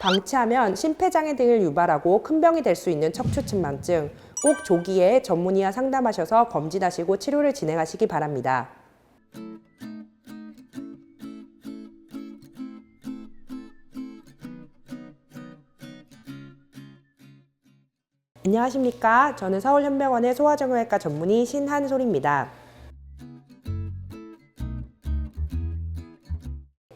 방치하면 심폐장애 등을 유발하고 큰 병이 될 수 있는 척추측만증, 꼭 조기에 전문의와 상담하셔서 검진하시고 치료를 진행하시기 바랍니다. 안녕하십니까. 저는 서울현병원의 소아정형외과 전문의 신한솔입니다.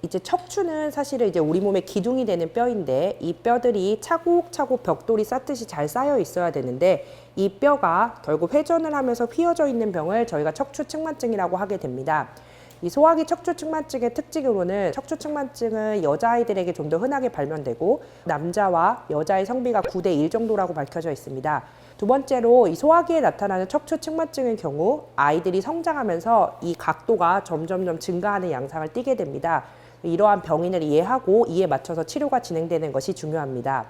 이제 척추는 사실은 이제 우리 몸의 기둥이 되는 뼈인데, 이 뼈들이 차곡차곡 벽돌이 쌓듯이 잘 쌓여 있어야 되는데, 이 뼈가 결국 회전을 하면서 휘어져 있는 병을 저희가 척추측만증이라고 하게 됩니다. 이 소화기 척추측만증의 특징으로는, 척추측만증은 여자아이들에게 좀 더 흔하게 발견되고 남자와 여자의 성비가 9대1 정도라고 밝혀져 있습니다. 두 번째로, 이 소화기에 나타나는 척추측만증의 경우 아이들이 성장하면서 이 각도가 점점점 증가하는 양상을 띠게 됩니다. 이러한 병인을 이해하고 이에 맞춰서 치료가 진행되는 것이 중요합니다.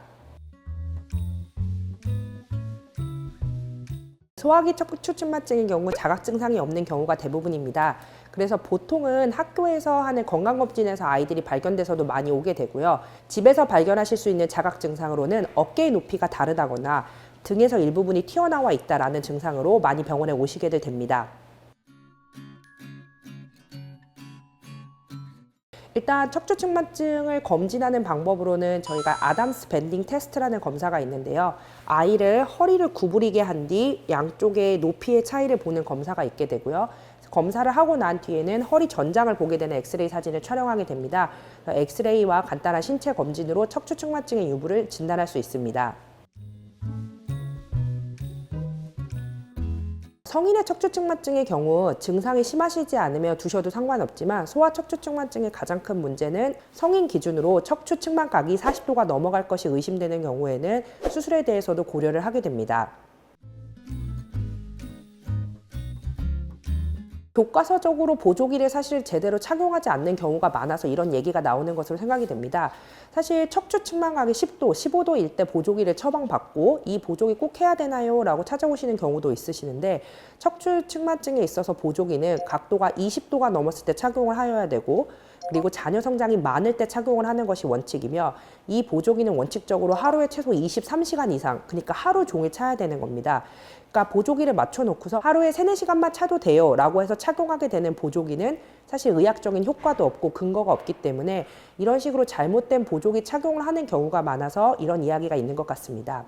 소화기 척추측만증의 경우 자각 증상이 없는 경우가 대부분입니다. 그래서 보통은 학교에서 하는 건강검진에서 아이들이 발견돼서도 많이 오게 되고요. 집에서 발견하실 수 있는 자각 증상으로는 어깨의 높이가 다르다거나 등에서 일부분이 튀어나와 있다라는 증상으로 많이 병원에 오시게 됩니다. 일단 척추측만증을 검진하는 방법으로는 저희가 아담스 밴딩 테스트라는 검사가 있는데요. 아이를 허리를 구부리게 한 뒤 양쪽의 높이의 차이를 보는 검사가 있게 되고요. 검사를 하고 난 뒤에는 허리 전장을 보게 되는 엑스레이 사진을 촬영하게 됩니다. 엑스레이와 간단한 신체 검진으로 척추측만증의 유무를 진단할 수 있습니다. 성인의 척추측만증의 경우 증상이 심하시지 않으며 두셔도 상관없지만, 소아 척추측만증의 가장 큰 문제는 성인 기준으로 척추측만각이 40도가 넘어갈 것이 의심되는 경우에는 수술에 대해서도 고려를 하게 됩니다. 교과서적으로 보조기를 사실 제대로 착용하지 않는 경우가 많아서 이런 얘기가 나오는 것으로 생각이 됩니다. 사실 척추측만각이 10도, 15도일 때 보조기를 처방받고 이 보조기 꼭 해야 되나요? 라고 찾아오시는 경우도 있으시는데, 척추측만증에 있어서 보조기는 각도가 20도가 넘었을 때 착용을 하여야 되고, 그리고 자녀 성장이 많을 때 착용을 하는 것이 원칙이며, 이 보조기는 원칙적으로 하루에 최소 23시간 이상, 그러니까 하루 종일 차야 되는 겁니다. 그러니까 보조기를 맞춰놓고서 하루에 3-4시간만 차도 돼요 라고 해서 착용하게 되는 보조기는 사실 의학적인 효과도 없고 근거가 없기 때문에 이런 식으로 잘못된 보조기 착용을 하는 경우가 많아서 이런 이야기가 있는 것 같습니다.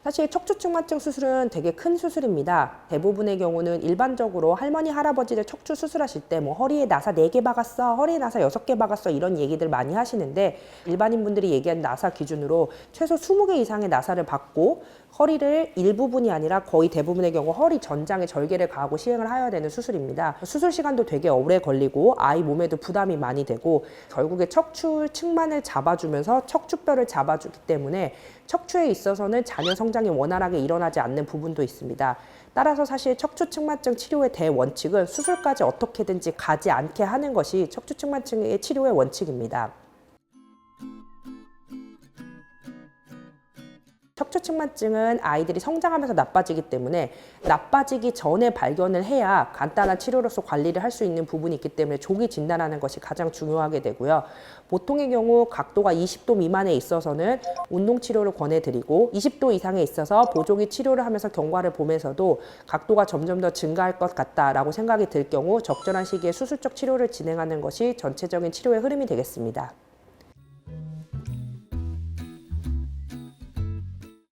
사실 척추측만증 수술은 되게 큰 수술입니다. 대부분의 경우는 일반적으로 할머니, 할아버지들 척추 수술하실 때 뭐 허리에 나사 4개 박았어, 허리에 나사 6개 박았어 이런 얘기들 많이 하시는데, 일반인 분들이 얘기하는 나사 기준으로 최소 20개 이상의 나사를 박고 허리를 일부분이 아니라 거의 대부분의 경우 허리 전장에 절개를 가하고 시행을 하여야 되는 수술입니다. 수술 시간도 되게 오래 걸리고 아이 몸에도 부담이 많이 되고, 결국에 척추 측만을 잡아주면서 척추뼈를 잡아주기 때문에 척추에 있어서는 자녀 성장이 원활하게 일어나지 않는 부분도 있습니다. 따라서 사실 척추측만증 치료의 대원칙은 수술까지 어떻게든지 가지 않게 하는 것이 척추측만증의 치료의 원칙입니다. 척추측만증은 아이들이 성장하면서 나빠지기 때문에 나빠지기 전에 발견을 해야 간단한 치료로서 관리를 할 수 있는 부분이 있기 때문에 조기 진단하는 것이 가장 중요하게 되고요. 보통의 경우 각도가 20도 미만에 있어서는 운동치료를 권해드리고, 20도 이상에 있어서 보조기 치료를 하면서 경과를 보면서도 각도가 점점 더 증가할 것 같다라고 생각이 들 경우 적절한 시기에 수술적 치료를 진행하는 것이 전체적인 치료의 흐름이 되겠습니다.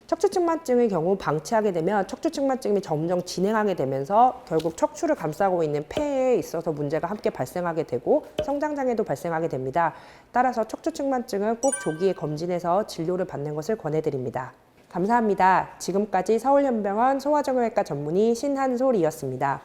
척추측만증의 경우 방치하게 되면 척추측만증이 점점 진행하게 되면서 결국 척추를 감싸고 있는 폐에 있어서 문제가 함께 발생하게 되고 성장장애도 발생하게 됩니다. 따라서 척추측만증은 꼭 조기에 검진해서 진료를 받는 것을 권해드립니다. 감사합니다. 지금까지 서울현병원 소아정형외과 전문의 신한솔이었습니다.